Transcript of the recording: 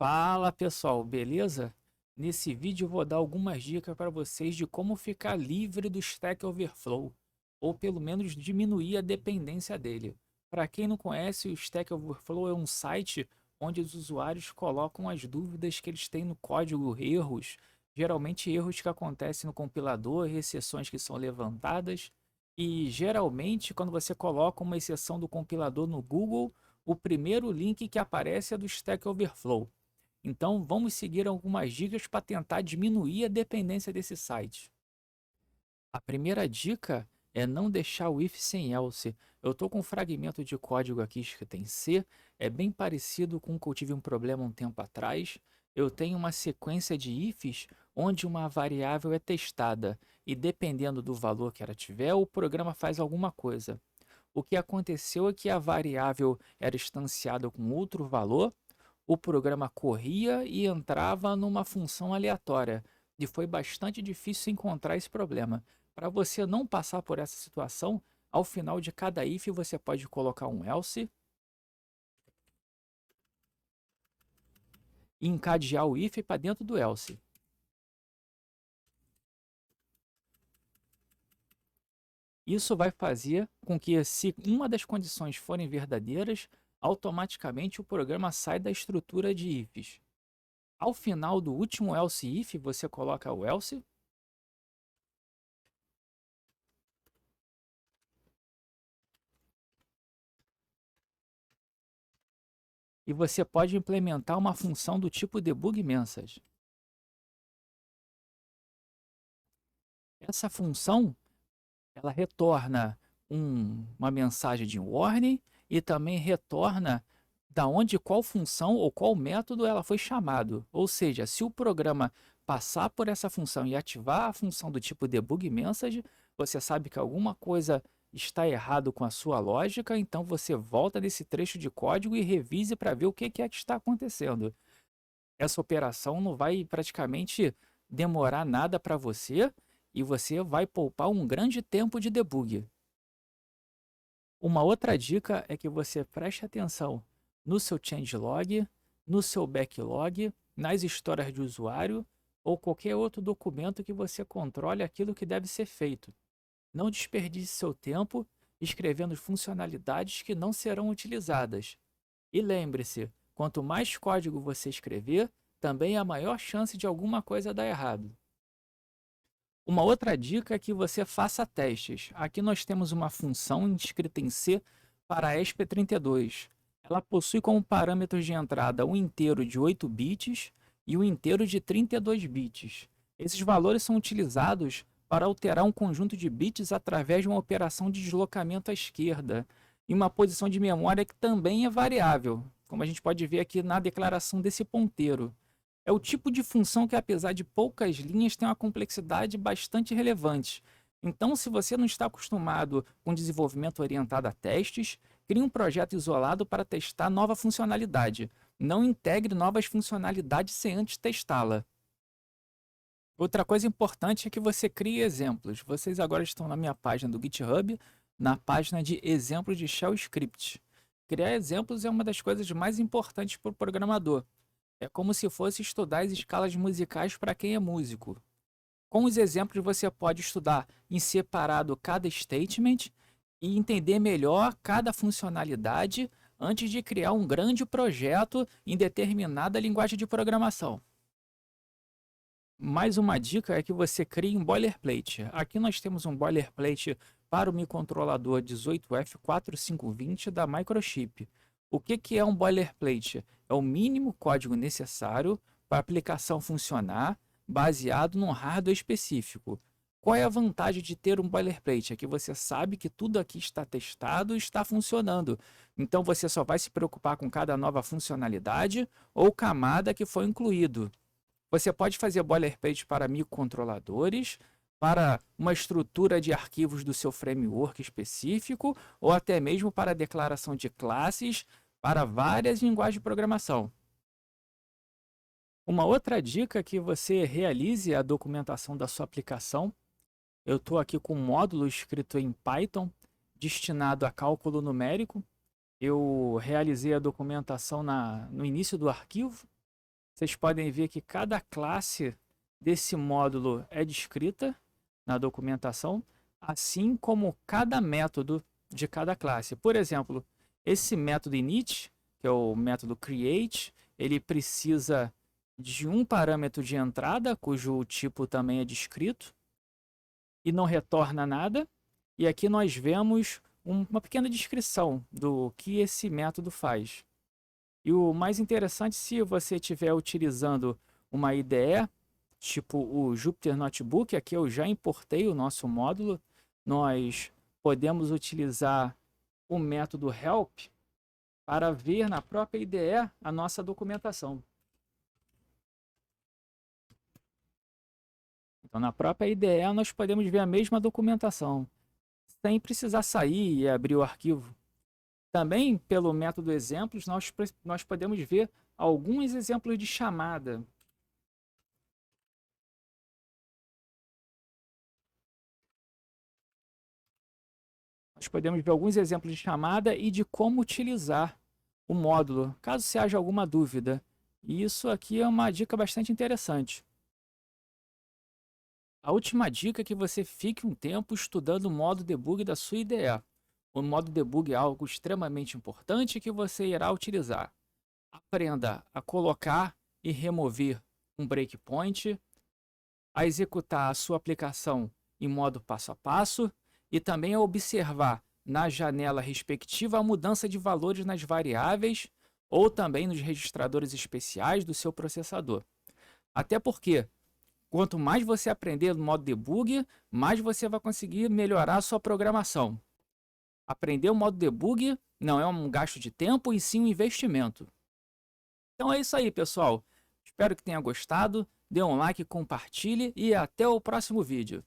Fala pessoal, beleza? Nesse vídeo eu vou dar algumas dicas para vocês de como ficar livre do Stack Overflow, ou pelo menos diminuir a dependência dele. Para quem não conhece, o Stack Overflow é um site onde os usuários colocam as dúvidas que eles têm no código, erros, geralmente erros que acontecem no compilador, exceções que são levantadas, e geralmente quando você coloca uma exceção do compilador no Google, o primeiro link que aparece é do Stack Overflow. Então, vamos seguir algumas dicas para tentar diminuir a dependência desse site. A primeira dica é não deixar o if sem else. Eu estou com um fragmento de código aqui escrito em C, é bem parecido com o que eu tive um problema um tempo atrás. Eu tenho uma sequência de ifs onde uma variável é testada e dependendo do valor que ela tiver, o programa faz alguma coisa. O que aconteceu é que a variável era instanciada com outro valor, o programa corria e entrava numa função aleatória, e foi bastante difícil encontrar esse problema. Para você não passar por essa situação, ao final de cada if você pode colocar um else e encadear o if para dentro do else. Isso vai fazer com que, se uma das condições forem verdadeiras, automaticamente o programa sai da estrutura de ifs. Ao final do último else if, você coloca o else e você pode implementar uma função do tipo debug message. Essa função, ela retorna uma mensagem de warning e também retorna da onde qual função ou qual método ela foi chamado. Ou seja, se o programa passar por essa função e ativar a função do tipo debug message, você sabe que alguma coisa está errado com a sua lógica, então você volta nesse trecho de código e revise para ver o que é que está acontecendo. Essa operação não vai praticamente demorar nada para você e você vai poupar um grande tempo de debug. Uma outra dica é que você preste atenção no seu changelog, no seu backlog, nas histórias de usuário ou qualquer outro documento que você controle aquilo que deve ser feito. Não desperdice seu tempo escrevendo funcionalidades que não serão utilizadas. E lembre-se, quanto mais código você escrever, também há maior chance de alguma coisa dar errado. Uma outra dica é que você faça testes. Aqui nós temos uma função escrita em C para a ESP32. Ela possui como parâmetros de entrada um inteiro de 8 bits e um inteiro de 32 bits. Esses valores são utilizados para alterar um conjunto de bits através de uma operação de deslocamento à esquerda e uma posição de memória que também é variável, como a gente pode ver aqui na declaração desse ponteiro. É o tipo de função que, apesar de poucas linhas, tem uma complexidade bastante relevante. Então, se você não está acostumado com desenvolvimento orientado a testes, crie um projeto isolado para testar nova funcionalidade. Não integre novas funcionalidades sem antes testá-la. Outra coisa importante é que você crie exemplos. Vocês agora estão na minha página do GitHub, na página de exemplos de Shell Script. Criar exemplos é uma das coisas mais importantes para o programador. É como se fosse estudar as escalas musicais para quem é músico. Com os exemplos, você pode estudar em separado cada statement e entender melhor cada funcionalidade antes de criar um grande projeto em determinada linguagem de programação. Mais uma dica é que você crie um boilerplate. Aqui nós temos um boilerplate para o microcontrolador 18F4520 da Microchip. O que é um boilerplate? É o mínimo código necessário para a aplicação funcionar baseado num hardware específico. Qual é a vantagem de ter um boilerplate? É que você sabe que tudo aqui está testado e está funcionando. Então você só vai se preocupar com cada nova funcionalidade ou camada que foi incluído. Você pode fazer boilerplate para microcontroladores, para uma estrutura de arquivos do seu framework específico, ou até mesmo para a declaração de classes para várias linguagens de programação. Uma outra dica é que você realize a documentação da sua aplicação. Eu estou aqui com um módulo escrito em Python, destinado a cálculo numérico. Eu realizei a documentação no início do arquivo. Vocês podem ver que cada classe desse módulo é descrita na documentação, assim como cada método de cada classe. Por exemplo, esse método init, que é o método create, ele precisa de um parâmetro de entrada, cujo tipo também é descrito, e não retorna nada. E aqui nós vemos uma pequena descrição do que esse método faz. E o mais interessante, se você estiver utilizando uma IDE, tipo o Jupyter Notebook, aqui eu já importei o nosso módulo, nós podemos utilizar o método help para ver na própria IDE a nossa documentação. Então, na própria IDE, nós podemos ver a mesma documentação, sem precisar sair e abrir o arquivo. Também, pelo método exemplos, nós podemos ver alguns exemplos de chamada. Nós podemos ver alguns exemplos de chamada e de como utilizar o módulo, caso se haja alguma dúvida. E isso aqui é uma dica bastante interessante. A última dica é que você fique um tempo estudando o modo debug da sua IDE. O modo debug é algo extremamente importante que você irá utilizar. Aprenda a colocar e remover um breakpoint, a executar a sua aplicação em modo passo a passo e também a observar na janela respectiva a mudança de valores nas variáveis ou também nos registradores especiais do seu processador. Até porque, quanto mais você aprender no modo debug, mais você vai conseguir melhorar a sua programação. Aprender o modo debug não é um gasto de tempo, e sim um investimento. Então é isso aí, pessoal. Espero que tenha gostado. Dê um like, compartilhe e até o próximo vídeo.